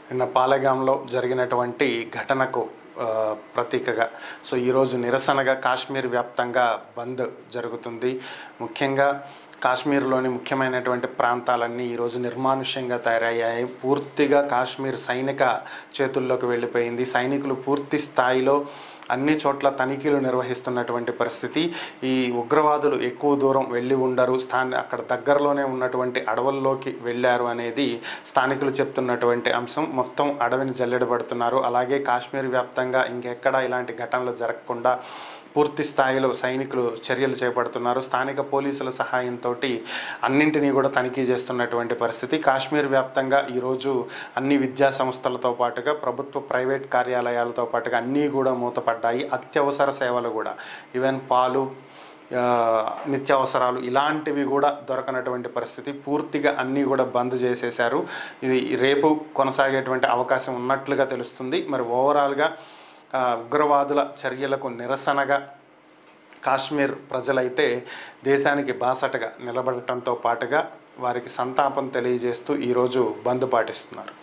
నిన్న పాలెగాంలో జరిగినటువంటి ఘటనకు ప్రతీకగా ఈరోజు నిరసనగా కాశ్మీర్ వ్యాప్తంగా బంద్ జరుగుతుంది. ముఖ్యంగా కాశ్మీర్లోని ముఖ్యమైనటువంటి ప్రాంతాలన్నీ ఈరోజు నిర్మానుష్యంగా తయారయ్యాయి. పూర్తిగా కాశ్మీర్ సైనిక చేతుల్లోకి వెళ్ళిపోయింది. సైనికులు పూర్తి స్థాయిలో అన్ని చోట్ల తనిఖీలు నిర్వహిస్తున్నటువంటి పరిస్థితి. ఈ ఉగ్రవాదులు ఎక్కువ దూరం వెళ్ళి ఉండరు, అక్కడ దగ్గరలోనే ఉన్నటువంటి అడవుల్లోకి వెళ్ళారు అనేది స్థానికులు చెప్తున్నటువంటి అంశం. మొత్తం అడవిని జల్లెడబడుతున్నారు. అలాగే కాశ్మీర్ వ్యాప్తంగా ఇంకెక్కడా ఇలాంటి ఘటనలు జరగకుండా పూర్తి స్థాయిలో సైనికులు చర్యలు చేపడుతున్నారు. స్థానిక పోలీసుల సహాయంతో అన్నింటినీ కూడా తనిఖీ చేస్తున్నటువంటి పరిస్థితి. కాశ్మీర్ వ్యాప్తంగా ఈరోజు అన్ని విద్యా సంస్థలతో పాటుగా ప్రభుత్వ ప్రైవేట్ కార్యాలయాలతో పాటుగా అన్నీ కూడా మూతపడ్డాయి. అత్యవసర సేవలు కూడా, ఈవెన్ పాలు, నిత్యావసరాలు ఇలాంటివి కూడా దొరకనటువంటి పరిస్థితి. పూర్తిగా అన్నీ కూడా బంద్ చేసేశారు. ఇది రేపు కొనసాగేటువంటి అవకాశం ఉన్నట్లుగా తెలుస్తుంది. మరి ఓవరాల్గా ఉగ్రవాదుల చర్యలకు నిరసనగా కాశ్మీర్ ప్రజలైతే దేశానికి బాసటగా నిలబడటంతో పాటుగా వారికి సంతాపం తెలియజేస్తూ ఈరోజు బంద్ పాటిస్తున్నారు.